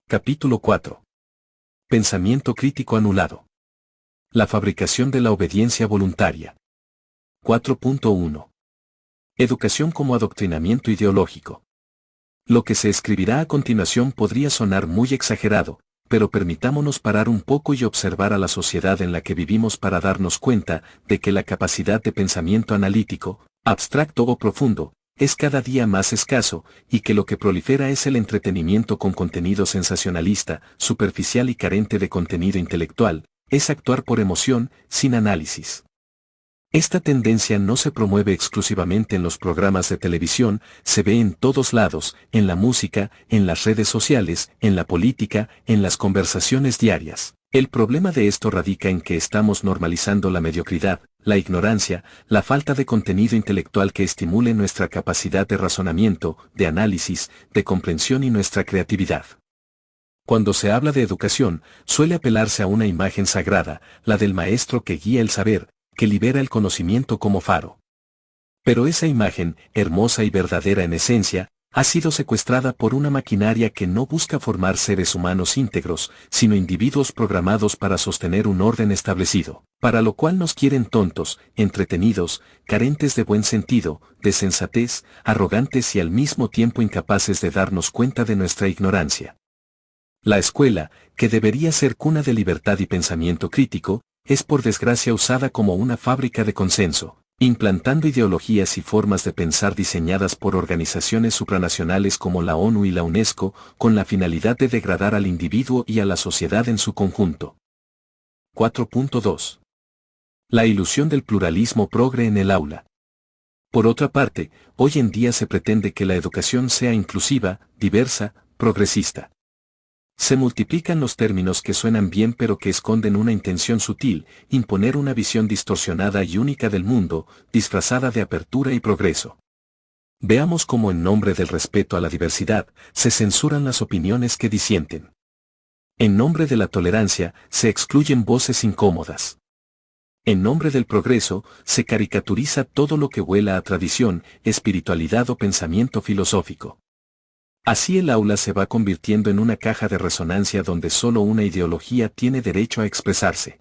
Capítulo 4. Pensamiento crítico anulado. La fabricación de la obediencia voluntaria. 4.1. Educación como adoctrinamiento ideológico. Lo que se escribirá a continuación podría sonar muy exagerado, pero permitámonos parar un poco y observar a la sociedad en la que vivimos para darnos cuenta de que la capacidad de pensamiento analítico, abstracto o profundo, es cada día más escaso, y que lo que prolifera es el entretenimiento con contenido sensacionalista, superficial y carente de contenido intelectual, es actuar por emoción, sin análisis. Esta tendencia no se promueve exclusivamente en los programas de televisión, se ve en todos lados, en la música, en las redes sociales, en la política, en las conversaciones diarias. El problema de esto radica en que estamos normalizando la mediocridad, la ignorancia, la falta de contenido intelectual que estimule nuestra capacidad de razonamiento, de análisis, de comprensión y nuestra creatividad. Cuando se habla de educación, suele apelarse a una imagen sagrada, la del maestro que guía el saber, que libera el conocimiento como faro. Pero esa imagen, hermosa y verdadera en esencia, ha sido secuestrada por una maquinaria que no busca formar seres humanos íntegros, sino individuos programados para sostener un orden establecido, para lo cual nos quieren tontos, entretenidos, carentes de buen sentido, de sensatez, arrogantes y al mismo tiempo incapaces de darnos cuenta de nuestra ignorancia. La escuela, que debería ser cuna de libertad y pensamiento crítico, es por desgracia usada como una fábrica de consenso, implantando ideologías y formas de pensar diseñadas por organizaciones supranacionales como la ONU y la UNESCO, con la finalidad de degradar al individuo y a la sociedad en su conjunto. 4.2. La ilusión del pluralismo progre en el aula. Por otra parte, hoy en día se pretende que la educación sea inclusiva, diversa, progresista. Se multiplican los términos que suenan bien pero que esconden una intención sutil, imponer una visión distorsionada y única del mundo, disfrazada de apertura y progreso. Veamos cómo en nombre del respeto a la diversidad, se censuran las opiniones que disienten. En nombre de la tolerancia, se excluyen voces incómodas. En nombre del progreso, se caricaturiza todo lo que huela a tradición, espiritualidad o pensamiento filosófico. Así el aula se va convirtiendo en una caja de resonancia donde solo una ideología tiene derecho a expresarse.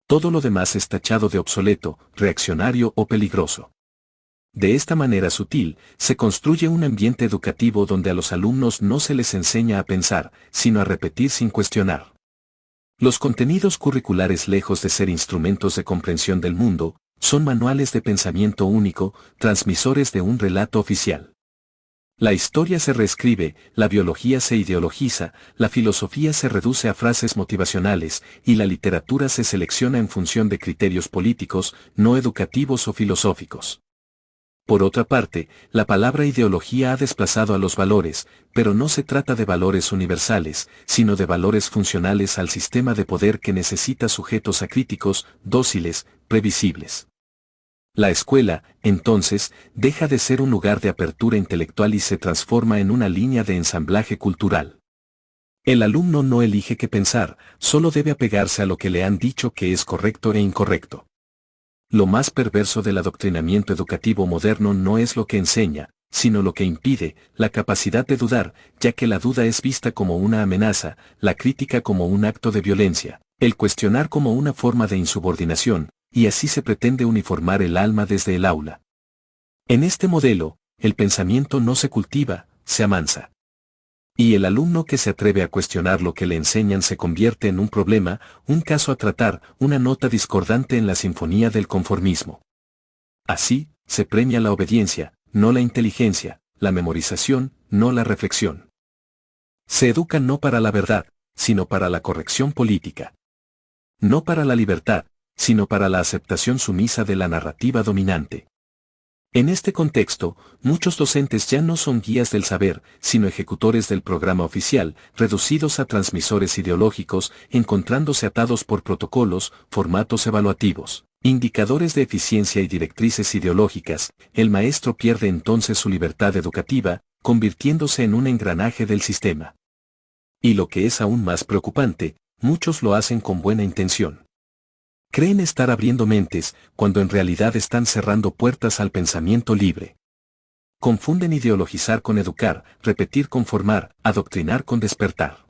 Todo lo demás es tachado de obsoleto, reaccionario o peligroso. De esta manera sutil, se construye un ambiente educativo donde a los alumnos no se les enseña a pensar, sino a repetir sin cuestionar. Los contenidos curriculares, lejos de ser instrumentos de comprensión del mundo, son manuales de pensamiento único, transmisores de un relato oficial. La historia se reescribe, la biología se ideologiza, la filosofía se reduce a frases motivacionales, y la literatura se selecciona en función de criterios políticos, no educativos o filosóficos. Por otra parte, la palabra ideología ha desplazado a los valores, pero no se trata de valores universales, sino de valores funcionales al sistema de poder que necesita sujetos acríticos, dóciles, previsibles. La escuela, entonces, deja de ser un lugar de apertura intelectual y se transforma en una línea de ensamblaje cultural. El alumno no elige qué pensar, solo debe apegarse a lo que le han dicho que es correcto e incorrecto. Lo más perverso del adoctrinamiento educativo moderno no es lo que enseña, sino lo que impide, la capacidad de dudar, ya que la duda es vista como una amenaza, la crítica como un acto de violencia, el cuestionar como una forma de insubordinación, y así se pretende uniformar el alma desde el aula. En este modelo, el pensamiento no se cultiva, se amansa. Y el alumno que se atreve a cuestionar lo que le enseñan se convierte en un problema, un caso a tratar, una nota discordante en la sinfonía del conformismo. Así, se premia la obediencia, no la inteligencia, la memorización, no la reflexión. Se educa no para la verdad, sino para la corrección política. No para la libertad, sino para la aceptación sumisa de la narrativa dominante. En este contexto, muchos docentes ya no son guías del saber, sino ejecutores del programa oficial, reducidos a transmisores ideológicos, encontrándose atados por protocolos, formatos evaluativos, indicadores de eficiencia y directrices ideológicas. El maestro pierde entonces su libertad educativa, convirtiéndose en un engranaje del sistema. Y lo que es aún más preocupante, muchos lo hacen con buena intención. Creen estar abriendo mentes, cuando en realidad están cerrando puertas al pensamiento libre. Confunden ideologizar con educar, repetir con formar, adoctrinar con despertar.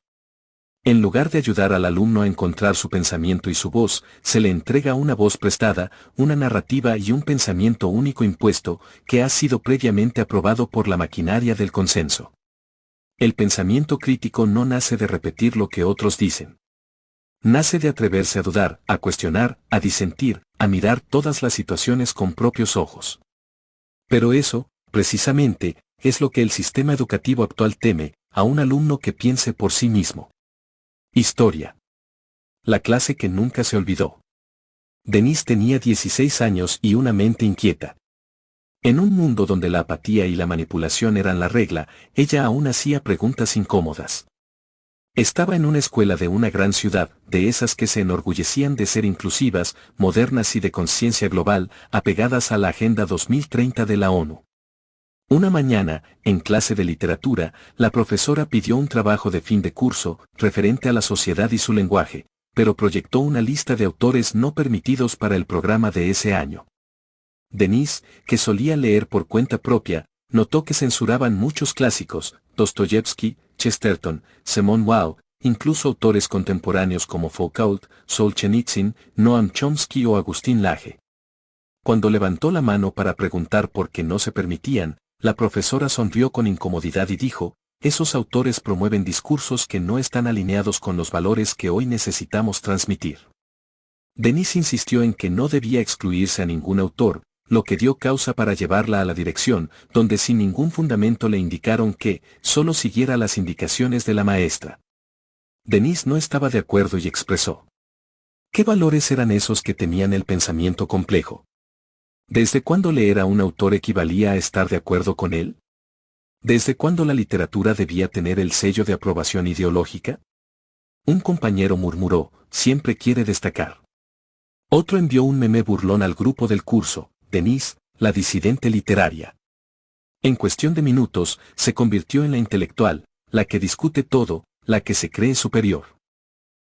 En lugar de ayudar al alumno a encontrar su pensamiento y su voz, se le entrega una voz prestada, una narrativa y un pensamiento único impuesto, que ha sido previamente aprobado por la maquinaria del consenso. El pensamiento crítico no nace de repetir lo que otros dicen. Nace de atreverse a dudar, a cuestionar, a disentir, a mirar todas las situaciones con propios ojos. Pero eso, precisamente, es lo que el sistema educativo actual teme, a un alumno que piense por sí mismo. Historia. La clase que nunca se olvidó. Denise tenía 16 años y una mente inquieta. En un mundo donde la apatía y la manipulación eran la regla, ella aún hacía preguntas incómodas. Estaba en una escuela de una gran ciudad, de esas que se enorgullecían de ser inclusivas, modernas y de conciencia global, apegadas a la Agenda 2030 de la ONU. Una mañana, en clase de literatura, la profesora pidió un trabajo de fin de curso, referente a la sociedad y su lenguaje, pero proyectó una lista de autores no permitidos para el programa de ese año. Denise, que solía leer por cuenta propia, notó que censuraban muchos clásicos, Dostoyevsky, Chesterton, Simone Weil, incluso autores contemporáneos como Foucault, Solzhenitsyn, Noam Chomsky o Agustín Laje. Cuando levantó la mano para preguntar por qué no se permitían, la profesora sonrió con incomodidad y dijo, esos autores promueven discursos que no están alineados con los valores que hoy necesitamos transmitir. Denise insistió en que no debía excluirse a ningún autor, lo que dio causa para llevarla a la dirección, donde sin ningún fundamento le indicaron que solo siguiera las indicaciones de la maestra. Denise no estaba de acuerdo y expresó. ¿Qué valores eran esos que tenían el pensamiento complejo? ¿Desde cuándo leer a un autor equivalía a estar de acuerdo con él? ¿Desde cuándo la literatura debía tener el sello de aprobación ideológica? Un compañero murmuró, siempre quiere destacar. Otro envió un meme burlón al grupo del curso, Denise, la disidente literaria. En cuestión de minutos, se convirtió en la intelectual, la que discute todo, la que se cree superior.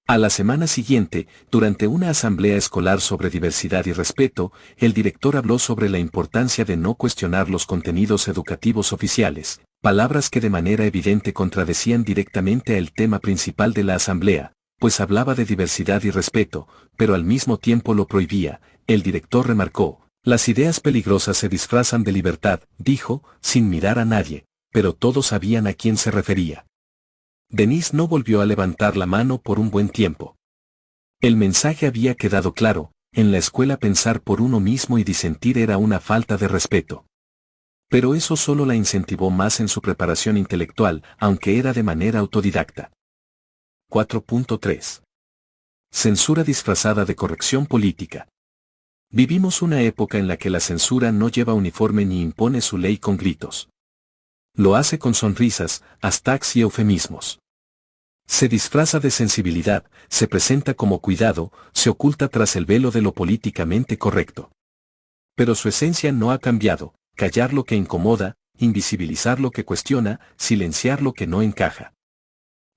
A la semana siguiente, durante una asamblea escolar sobre diversidad y respeto, el director habló sobre la importancia de no cuestionar los contenidos educativos oficiales, palabras que de manera evidente contradecían directamente al tema principal de la asamblea, pues hablaba de diversidad y respeto, pero al mismo tiempo lo prohibía. El director remarcó, las ideas peligrosas se disfrazan de libertad, dijo, sin mirar a nadie, pero todos sabían a quién se refería. Denise no volvió a levantar la mano por un buen tiempo. El mensaje había quedado claro, en la escuela pensar por uno mismo y disentir era una falta de respeto. Pero eso solo la incentivó más en su preparación intelectual, aunque era de manera autodidacta. 4.3. Censura disfrazada de corrección política. Vivimos una época en la que la censura no lleva uniforme ni impone su ley con gritos. Lo hace con sonrisas, hashtags y eufemismos. Se disfraza de sensibilidad, se presenta como cuidado, se oculta tras el velo de lo políticamente correcto. Pero su esencia no ha cambiado, callar lo que incomoda, invisibilizar lo que cuestiona, silenciar lo que no encaja.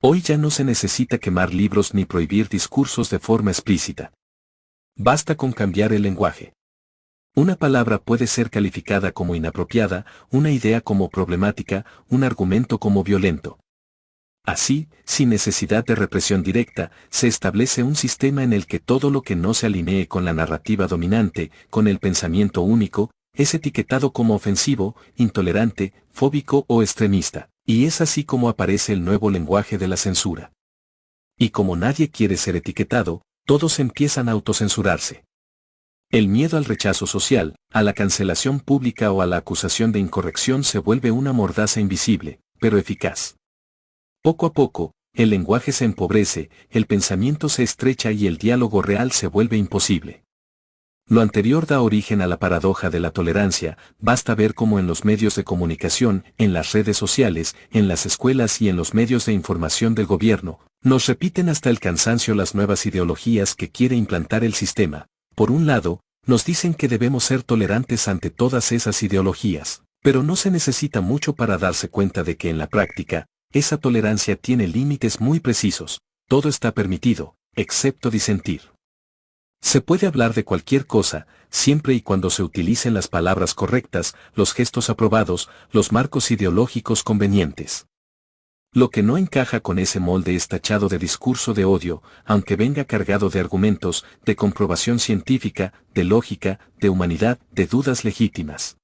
Hoy ya no se necesita quemar libros ni prohibir discursos de forma explícita. Basta con cambiar el lenguaje. Una palabra puede ser calificada como inapropiada, una idea como problemática, un argumento como violento. Así, sin necesidad de represión directa, se establece un sistema en el que todo lo que no se alinee con la narrativa dominante, con el pensamiento único, es etiquetado como ofensivo, intolerante, fóbico o extremista, y es así como aparece el nuevo lenguaje de la censura. Y como nadie quiere ser etiquetado, todos empiezan a autocensurarse. El miedo al rechazo social, a la cancelación pública o a la acusación de incorrección se vuelve una mordaza invisible, pero eficaz. Poco a poco, el lenguaje se empobrece, el pensamiento se estrecha y el diálogo real se vuelve imposible. Lo anterior da origen a la paradoja de la tolerancia, basta ver cómo en los medios de comunicación, en las redes sociales, en las escuelas y en los medios de información del gobierno, nos repiten hasta el cansancio las nuevas ideologías que quiere implantar el sistema. Por un lado, nos dicen que debemos ser tolerantes ante todas esas ideologías, pero no se necesita mucho para darse cuenta de que en la práctica, esa tolerancia tiene límites muy precisos, todo está permitido, excepto disentir. Se puede hablar de cualquier cosa, siempre y cuando se utilicen las palabras correctas, los gestos aprobados, los marcos ideológicos convenientes. Lo que no encaja con ese molde es tachado de discurso de odio, aunque venga cargado de argumentos, de comprobación científica, de lógica, de humanidad, de dudas legítimas.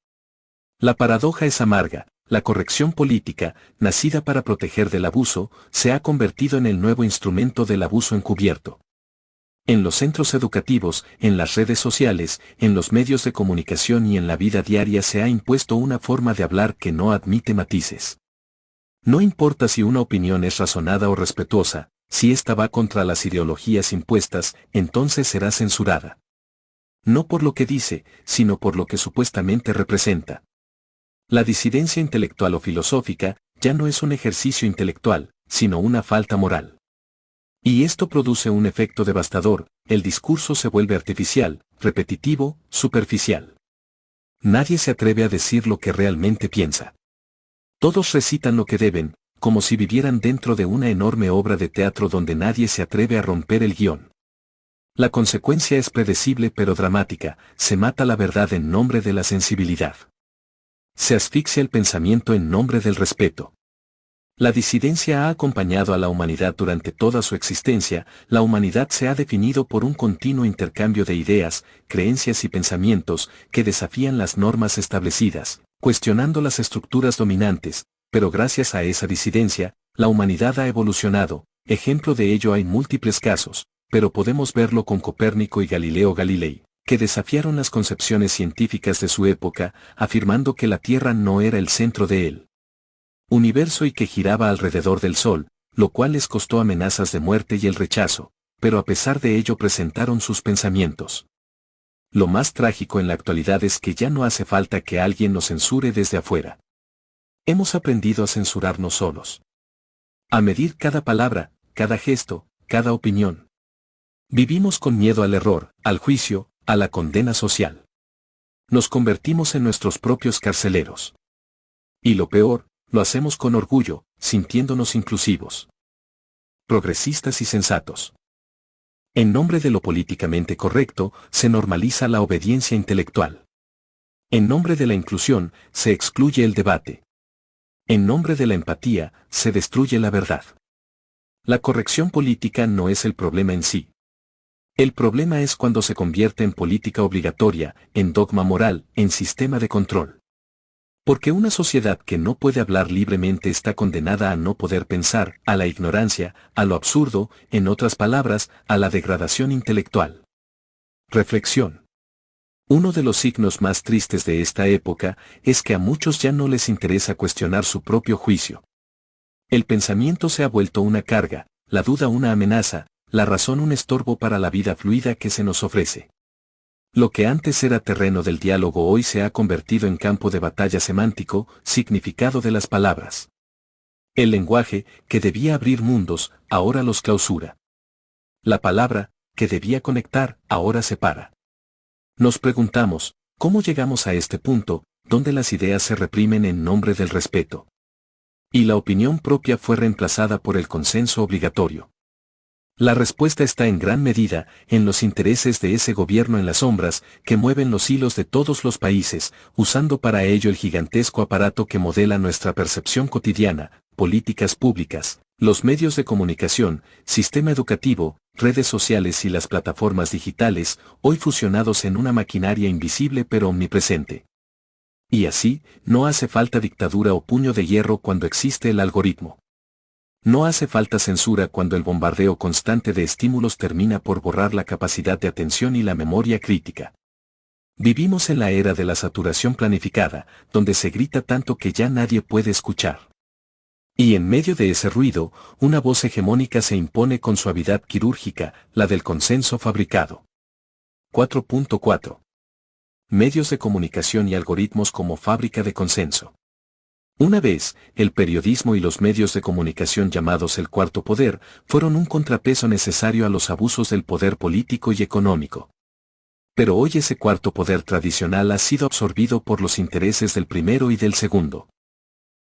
La paradoja es amarga. La corrección política, nacida para proteger del abuso, se ha convertido en el nuevo instrumento del abuso encubierto. En los centros educativos, en las redes sociales, en los medios de comunicación y en la vida diaria se ha impuesto una forma de hablar que no admite matices. No importa si una opinión es razonada o respetuosa, si ésta va contra las ideologías impuestas, entonces será censurada. No por lo que dice, sino por lo que supuestamente representa. La disidencia intelectual o filosófica ya no es un ejercicio intelectual, sino una falta moral. Y esto produce un efecto devastador, el discurso se vuelve artificial, repetitivo, superficial. Nadie se atreve a decir lo que realmente piensa. Todos recitan lo que deben, como si vivieran dentro de una enorme obra de teatro donde nadie se atreve a romper el guión. La consecuencia es predecible pero dramática, se mata la verdad en nombre de la sensibilidad. Se asfixia el pensamiento en nombre del respeto. La disidencia ha acompañado a la humanidad durante toda su existencia, la humanidad se ha definido por un continuo intercambio de ideas, creencias y pensamientos que desafían las normas establecidas, cuestionando las estructuras dominantes, pero gracias a esa disidencia, la humanidad ha evolucionado, ejemplo de ello hay múltiples casos, pero podemos verlo con Copérnico y Galileo Galilei, que desafiaron las concepciones científicas de su época, afirmando que la Tierra no era el centro de él universo y que giraba alrededor del Sol, lo cual les costó amenazas de muerte y el rechazo, pero a pesar de ello presentaron sus pensamientos. Lo más trágico en la actualidad es que ya no hace falta que alguien nos censure desde afuera. Hemos aprendido a censurarnos solos. A medir cada palabra, cada gesto, cada opinión. Vivimos con miedo al error, al juicio, a la condena social. Nos convertimos en nuestros propios carceleros. Y lo peor, lo hacemos con orgullo, sintiéndonos inclusivos, progresistas y sensatos. En nombre de lo políticamente correcto, se normaliza la obediencia intelectual. En nombre de la inclusión, se excluye el debate. En nombre de la empatía, se destruye la verdad. La corrección política no es el problema en sí. El problema es cuando se convierte en política obligatoria, en dogma moral, en sistema de control. Porque una sociedad que no puede hablar libremente está condenada a no poder pensar, a la ignorancia, a lo absurdo, en otras palabras, a la degradación intelectual. Reflexión. Uno de los signos más tristes de esta época es que a muchos ya no les interesa cuestionar su propio juicio. El pensamiento se ha vuelto una carga, la duda una amenaza, la razón un estorbo para la vida fluida que se nos ofrece. Lo que antes era terreno del diálogo hoy se ha convertido en campo de batalla semántico, significado de las palabras. El lenguaje, que debía abrir mundos, ahora los clausura. La palabra, que debía conectar, ahora separa. Nos preguntamos, ¿cómo llegamos a este punto, donde las ideas se reprimen en nombre del respeto? Y la opinión propia fue reemplazada por el consenso obligatorio. La respuesta está en gran medida en los intereses de ese gobierno en las sombras que mueven los hilos de todos los países, usando para ello el gigantesco aparato que modela nuestra percepción cotidiana, políticas públicas, los medios de comunicación, sistema educativo, redes sociales y las plataformas digitales, hoy fusionados en una maquinaria invisible pero omnipresente. Y así, no hace falta dictadura o puño de hierro cuando existe el algoritmo. No hace falta censura cuando el bombardeo constante de estímulos termina por borrar la capacidad de atención y la memoria crítica. Vivimos en la era de la saturación planificada, donde se grita tanto que ya nadie puede escuchar. Y en medio de ese ruido, una voz hegemónica se impone con suavidad quirúrgica, la del consenso fabricado. 4.4. Medios de comunicación y algoritmos como fábrica de consenso. Una vez, el periodismo y los medios de comunicación llamados el cuarto poder fueron un contrapeso necesario a los abusos del poder político y económico. Pero hoy ese cuarto poder tradicional ha sido absorbido por los intereses del primero y del segundo.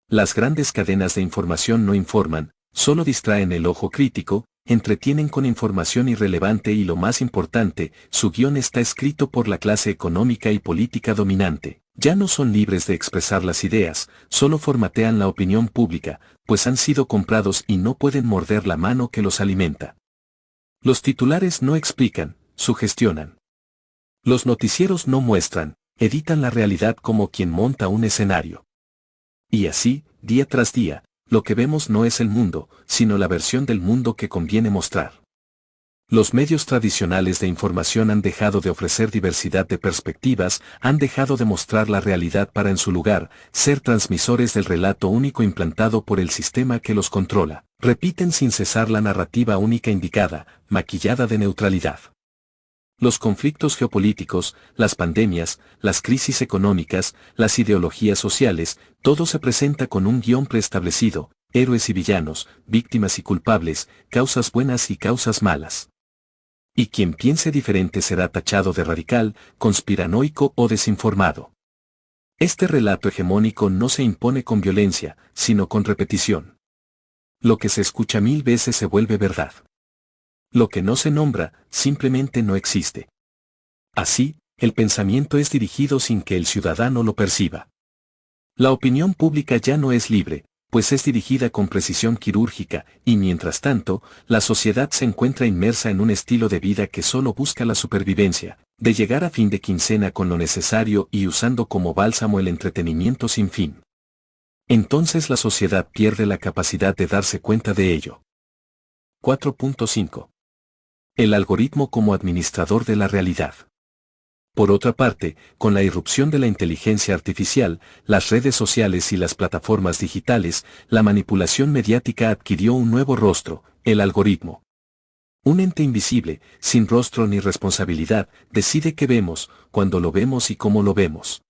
Las grandes cadenas de información no informan, solo distraen el ojo crítico, entretienen con información irrelevante y lo más importante, su guión está escrito por la clase económica y política dominante. Ya no son libres de expresar las ideas, solo formatean la opinión pública, pues han sido comprados y no pueden morder la mano que los alimenta. Los titulares no explican, sugestionan. Los noticieros no muestran, editan la realidad como quien monta un escenario. Y así, día tras día, lo que vemos no es el mundo, sino la versión del mundo que conviene mostrar. Los medios tradicionales de información han dejado de ofrecer diversidad de perspectivas, han dejado de mostrar la realidad para en su lugar, ser transmisores del relato único implantado por el sistema que los controla. Repiten sin cesar la narrativa única indicada, maquillada de neutralidad. Los conflictos geopolíticos, las pandemias, las crisis económicas, las ideologías sociales, todo se presenta con un guión preestablecido, héroes y villanos, víctimas y culpables, causas buenas y causas malas. Y quien piense diferente será tachado de radical, conspiranoico o desinformado. Este relato hegemónico no se impone con violencia, sino con repetición. Lo que se escucha 1000 veces se vuelve verdad. Lo que no se nombra, simplemente no existe. Así, el pensamiento es dirigido sin que el ciudadano lo perciba. La opinión pública ya no es libre, pues es dirigida con precisión quirúrgica, y mientras tanto, la sociedad se encuentra inmersa en un estilo de vida que solo busca la supervivencia, de llegar a fin de quincena con lo necesario y usando como bálsamo el entretenimiento sin fin. Entonces la sociedad pierde la capacidad de darse cuenta de ello. 4.5. El algoritmo como administrador de la realidad. Por otra parte, con la irrupción de la inteligencia artificial, las redes sociales y las plataformas digitales, la manipulación mediática adquirió un nuevo rostro, el algoritmo. Un ente invisible, sin rostro ni responsabilidad, decide qué vemos, cuándo lo vemos y cómo lo vemos.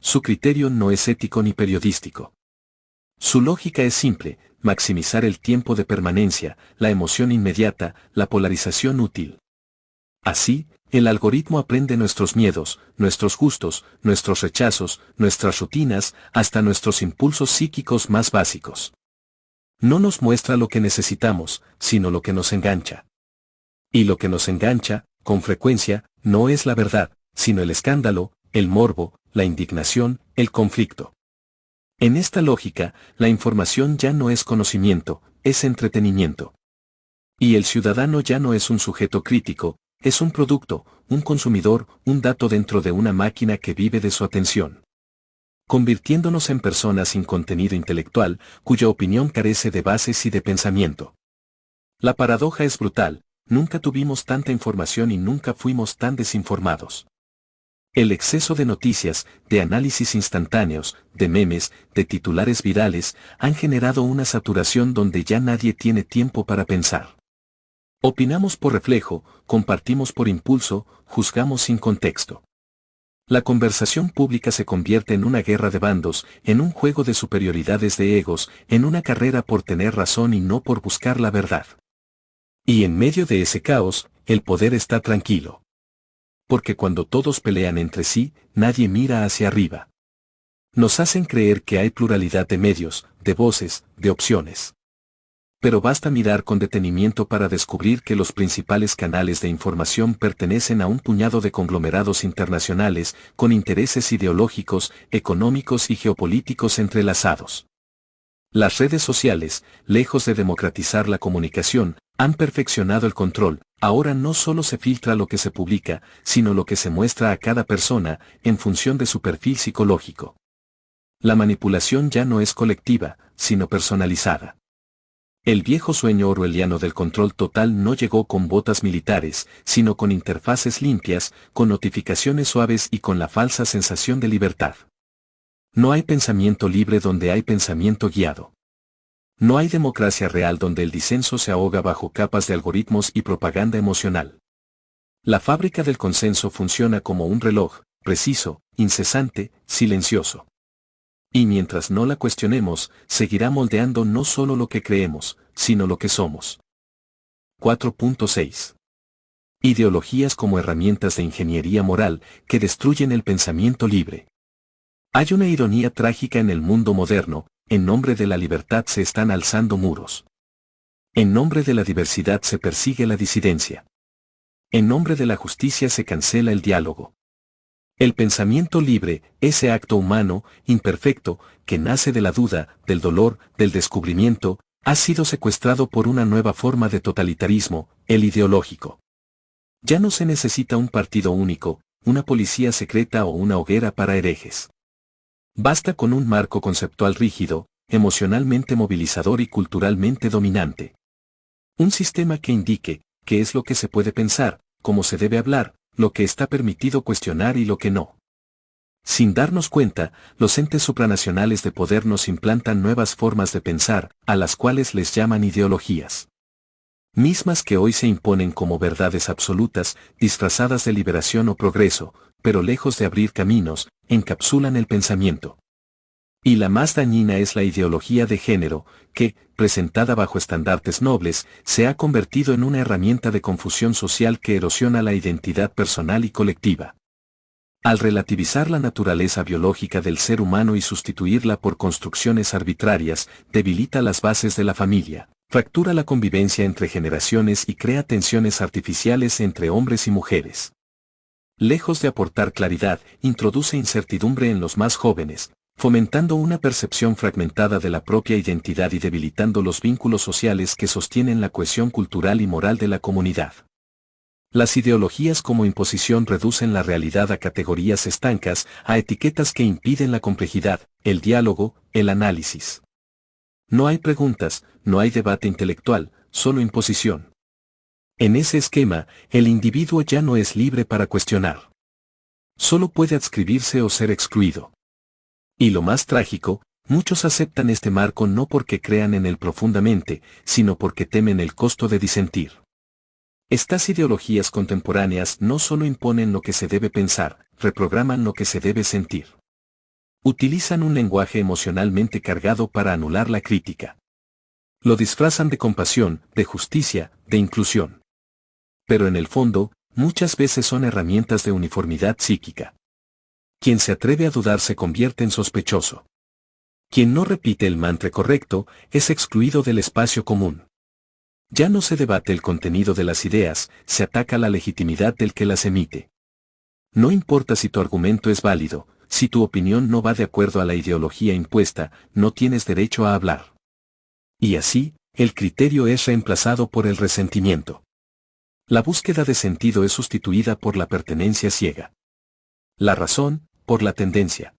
Su criterio no es ético ni periodístico. Su lógica es simple, maximizar el tiempo de permanencia, la emoción inmediata, la polarización útil. Así, el algoritmo aprende nuestros miedos, nuestros gustos, nuestros rechazos, nuestras rutinas, hasta nuestros impulsos psíquicos más básicos. No nos muestra lo que necesitamos, sino lo que nos engancha. Y lo que nos engancha, con frecuencia, no es la verdad, sino el escándalo, el morbo, la indignación, el conflicto. En esta lógica, la información ya no es conocimiento, es entretenimiento. Y el ciudadano ya no es un sujeto crítico, es un producto, un consumidor, un dato dentro de una máquina que vive de su atención. Convirtiéndonos en personas sin contenido intelectual, cuya opinión carece de bases y de pensamiento. La paradoja es brutal, nunca tuvimos tanta información y nunca fuimos tan desinformados. El exceso de noticias, de análisis instantáneos, de memes, de titulares virales, han generado una saturación donde ya nadie tiene tiempo para pensar. Opinamos por reflejo, compartimos por impulso, juzgamos sin contexto. La conversación pública se convierte en una guerra de bandos, en un juego de superioridades de egos, en una carrera por tener razón y no por buscar la verdad. Y en medio de ese caos, el poder está tranquilo. Porque cuando todos pelean entre sí, nadie mira hacia arriba. Nos hacen creer que hay pluralidad de medios, de voces, de opciones. Pero basta mirar con detenimiento para descubrir que los principales canales de información pertenecen a un puñado de conglomerados internacionales, con intereses ideológicos, económicos y geopolíticos entrelazados. Las redes sociales, lejos de democratizar la comunicación, han perfeccionado el control. Ahora no solo se filtra lo que se publica, sino lo que se muestra a cada persona, en función de su perfil psicológico. La manipulación ya no es colectiva, sino personalizada. El viejo sueño orwelliano del control total no llegó con botas militares, sino con interfaces limpias, con notificaciones suaves y con la falsa sensación de libertad. No hay pensamiento libre donde hay pensamiento guiado. No hay democracia real donde el disenso se ahoga bajo capas de algoritmos y propaganda emocional. La fábrica del consenso funciona como un reloj, preciso, incesante, silencioso. Y mientras no la cuestionemos, seguirá moldeando no solo lo que creemos, sino lo que somos. 4.6. Ideologías como herramientas de ingeniería moral que destruyen el pensamiento libre. Hay una ironía trágica en el mundo moderno, en nombre de la libertad se están alzando muros. En nombre de la diversidad se persigue la disidencia. En nombre de la justicia se cancela el diálogo. El pensamiento libre, ese acto humano, imperfecto, que nace de la duda, del dolor, del descubrimiento, ha sido secuestrado por una nueva forma de totalitarismo, el ideológico. Ya no se necesita un partido único, una policía secreta o una hoguera para herejes. Basta con un marco conceptual rígido, emocionalmente movilizador y culturalmente dominante. Un sistema que indique qué es lo que se puede pensar, cómo se debe hablar, lo que está permitido cuestionar y lo que no. Sin darnos cuenta, los entes supranacionales de poder nos implantan nuevas formas de pensar, a las cuales les llaman ideologías. Mismas que hoy se imponen como verdades absolutas, disfrazadas de liberación o progreso, pero lejos de abrir caminos, encapsulan el pensamiento. Y la más dañina es la ideología de género, que, presentada bajo estandartes nobles, se ha convertido en una herramienta de confusión social que erosiona la identidad personal y colectiva. Al relativizar la naturaleza biológica del ser humano y sustituirla por construcciones arbitrarias, debilita las bases de la familia, fractura la convivencia entre generaciones y crea tensiones artificiales entre hombres y mujeres. Lejos de aportar claridad, introduce incertidumbre en los más jóvenes, fomentando una percepción fragmentada de la propia identidad y debilitando los vínculos sociales que sostienen la cohesión cultural y moral de la comunidad. Las ideologías como imposición reducen la realidad a categorías estancas, a etiquetas que impiden la complejidad, el diálogo, el análisis. No hay preguntas, no hay debate intelectual, solo imposición. En ese esquema, el individuo ya no es libre para cuestionar. Solo puede adscribirse o ser excluido. Y lo más trágico, muchos aceptan este marco no porque crean en él profundamente, sino porque temen el costo de disentir. Estas ideologías contemporáneas no solo imponen lo que se debe pensar, reprograman lo que se debe sentir. Utilizan un lenguaje emocionalmente cargado para anular la crítica. Lo disfrazan de compasión, de justicia, de inclusión. Pero en el fondo, muchas veces son herramientas de uniformidad psíquica. Quien se atreve a dudar se convierte en sospechoso. Quien no repite el mantra correcto es excluido del espacio común. Ya no se debate el contenido de las ideas, se ataca la legitimidad del que las emite. No importa si tu argumento es válido, si tu opinión no va de acuerdo a la ideología impuesta, no tienes derecho a hablar. Y así, el criterio es reemplazado por el resentimiento. La búsqueda de sentido es sustituida por la pertenencia ciega. La razón, por la tendencia.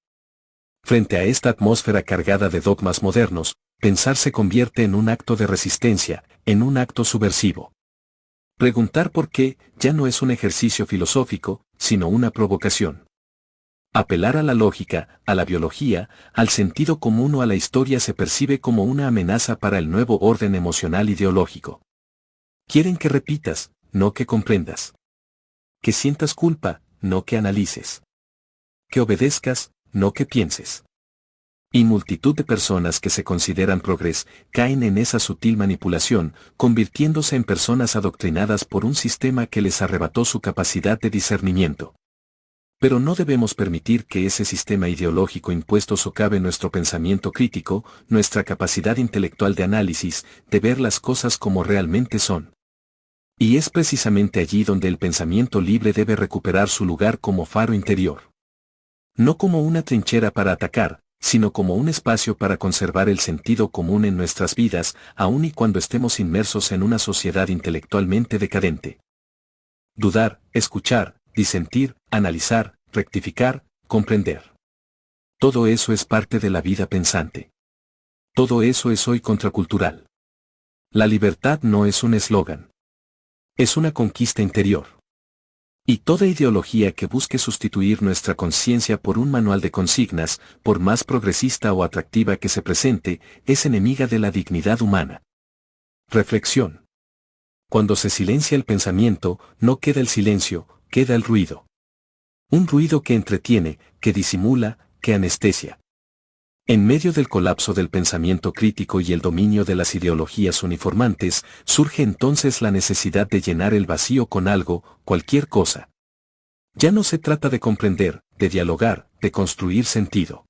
Frente a esta atmósfera cargada de dogmas modernos, pensar se convierte en un acto de resistencia, en un acto subversivo. Preguntar por qué ya no es un ejercicio filosófico, sino una provocación. Apelar a la lógica, a la biología, al sentido común o a la historia se percibe como una amenaza para el nuevo orden emocional ideológico. Quieren que repitas, no que comprendas. Que sientas culpa, no que analices. Que obedezcas, no que pienses. Y multitud de personas que se consideran progres caen en esa sutil manipulación, convirtiéndose en personas adoctrinadas por un sistema que les arrebató su capacidad de discernimiento. Pero no debemos permitir que ese sistema ideológico impuesto socave nuestro pensamiento crítico, nuestra capacidad intelectual de análisis, de ver las cosas como realmente son. Y es precisamente allí donde el pensamiento libre debe recuperar su lugar como faro interior. No como una trinchera para atacar, sino como un espacio para conservar el sentido común en nuestras vidas, aun y cuando estemos inmersos en una sociedad intelectualmente decadente. Dudar, escuchar, disentir, analizar, rectificar, comprender. Todo eso es parte de la vida pensante. Todo eso es hoy contracultural. La libertad no es un eslogan. Es una conquista interior. Y toda ideología que busque sustituir nuestra conciencia por un manual de consignas, por más progresista o atractiva que se presente, es enemiga de la dignidad humana. Reflexión. Cuando se silencia el pensamiento, no queda el silencio, queda el ruido. Un ruido que entretiene, que disimula, que anestesia. En medio del colapso del pensamiento crítico y el dominio de las ideologías uniformantes, surge entonces la necesidad de llenar el vacío con algo, cualquier cosa. Ya no se trata de comprender, de dialogar, de construir sentido.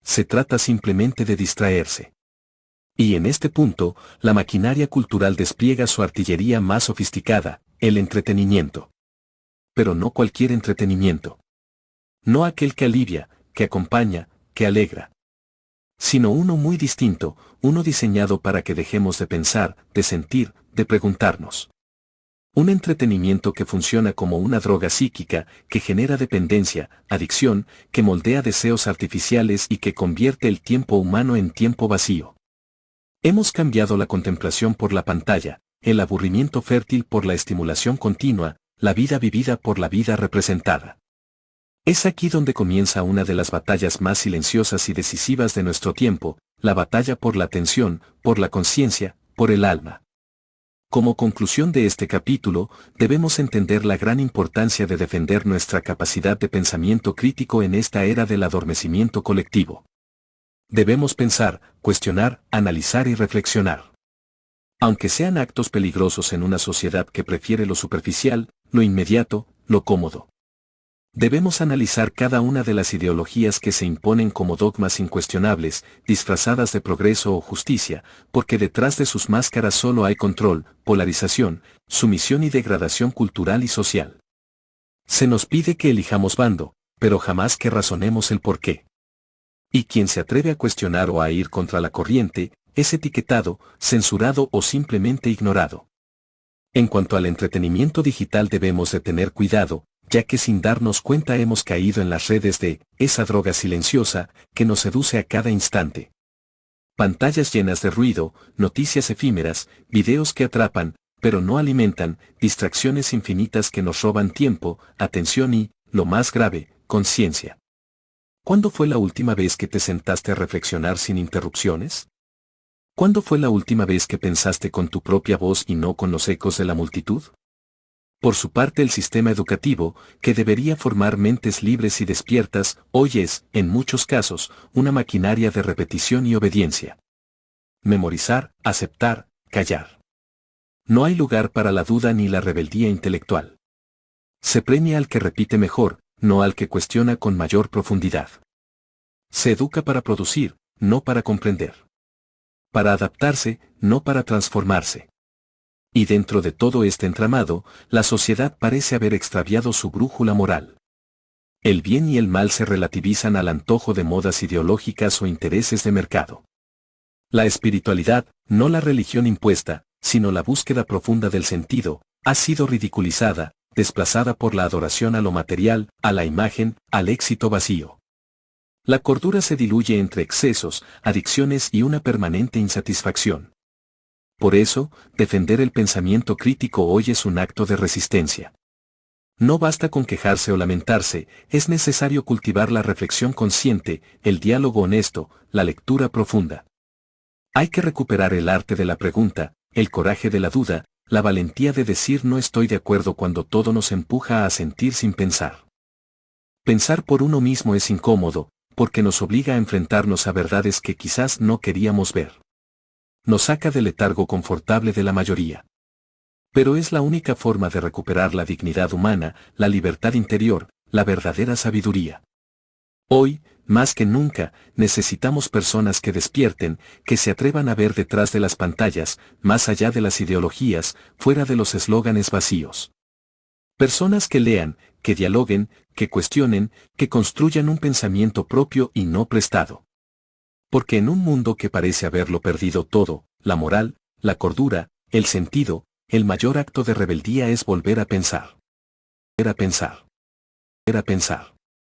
Se trata simplemente de distraerse. Y en este punto, la maquinaria cultural despliega su artillería más sofisticada, el entretenimiento. Pero no cualquier entretenimiento. No aquel que alivia, que acompaña, que alegra. Sino uno muy distinto, uno diseñado para que dejemos de pensar, de sentir, de preguntarnos. Un entretenimiento que funciona como una droga psíquica, que genera dependencia, adicción, que moldea deseos artificiales y que convierte el tiempo humano en tiempo vacío. Hemos cambiado la contemplación por la pantalla, el aburrimiento fértil por la estimulación continua, la vida vivida por la vida representada. Es aquí donde comienza una de las batallas más silenciosas y decisivas de nuestro tiempo, la batalla por la atención, por la conciencia, por el alma. Como conclusión de este capítulo, debemos entender la gran importancia de defender nuestra capacidad de pensamiento crítico en esta era del adormecimiento colectivo. Debemos pensar, cuestionar, analizar y reflexionar. Aunque sean actos peligrosos en una sociedad que prefiere lo superficial, lo inmediato, lo cómodo. Debemos analizar cada una de las ideologías que se imponen como dogmas incuestionables, disfrazadas de progreso o justicia, porque detrás de sus máscaras solo hay control, polarización, sumisión y degradación cultural y social. Se nos pide que elijamos bando, pero jamás que razonemos el porqué. Y quien se atreve a cuestionar o a ir contra la corriente, es etiquetado, censurado o simplemente ignorado. En cuanto al entretenimiento digital debemos de tener cuidado, ya que sin darnos cuenta hemos caído en las redes de esa droga silenciosa que nos seduce a cada instante. Pantallas llenas de ruido, noticias efímeras, videos que atrapan, pero no alimentan, distracciones infinitas que nos roban tiempo, atención y, lo más grave, conciencia. ¿Cuándo fue la última vez que te sentaste a reflexionar sin interrupciones? ¿Cuándo fue la última vez que pensaste con tu propia voz y no con los ecos de la multitud? Por su parte, el sistema educativo, que debería formar mentes libres y despiertas, hoy es, en muchos casos, una maquinaria de repetición y obediencia. Memorizar, aceptar, callar. No hay lugar para la duda ni la rebeldía intelectual. Se premia al que repite mejor, no al que cuestiona con mayor profundidad. Se educa para producir, no para comprender. Para adaptarse, no para transformarse. Y dentro de todo este entramado, la sociedad parece haber extraviado su brújula moral. El bien y el mal se relativizan al antojo de modas ideológicas o intereses de mercado. La espiritualidad, no la religión impuesta, sino la búsqueda profunda del sentido, ha sido ridiculizada, desplazada por la adoración a lo material, a la imagen, al éxito vacío. La cordura se diluye entre excesos, adicciones y una permanente insatisfacción. Por eso, defender el pensamiento crítico hoy es un acto de resistencia. No basta con quejarse o lamentarse, es necesario cultivar la reflexión consciente, el diálogo honesto, la lectura profunda. Hay que recuperar el arte de la pregunta, el coraje de la duda, la valentía de decir no estoy de acuerdo cuando todo nos empuja a sentir sin pensar. Pensar por uno mismo es incómodo, porque nos obliga a enfrentarnos a verdades que quizás no queríamos ver. Nos saca del letargo confortable de la mayoría. Pero es la única forma de recuperar la dignidad humana, la libertad interior, la verdadera sabiduría. Hoy, más que nunca, necesitamos personas que despierten, que se atrevan a ver detrás de las pantallas, más allá de las ideologías, fuera de los eslóganes vacíos. Personas que lean, que dialoguen, que cuestionen, que construyan un pensamiento propio y no prestado. Porque en un mundo que parece haberlo perdido todo, la moral, la cordura, el sentido, el mayor acto de rebeldía es volver a pensar. Volver a pensar. Volver a pensar.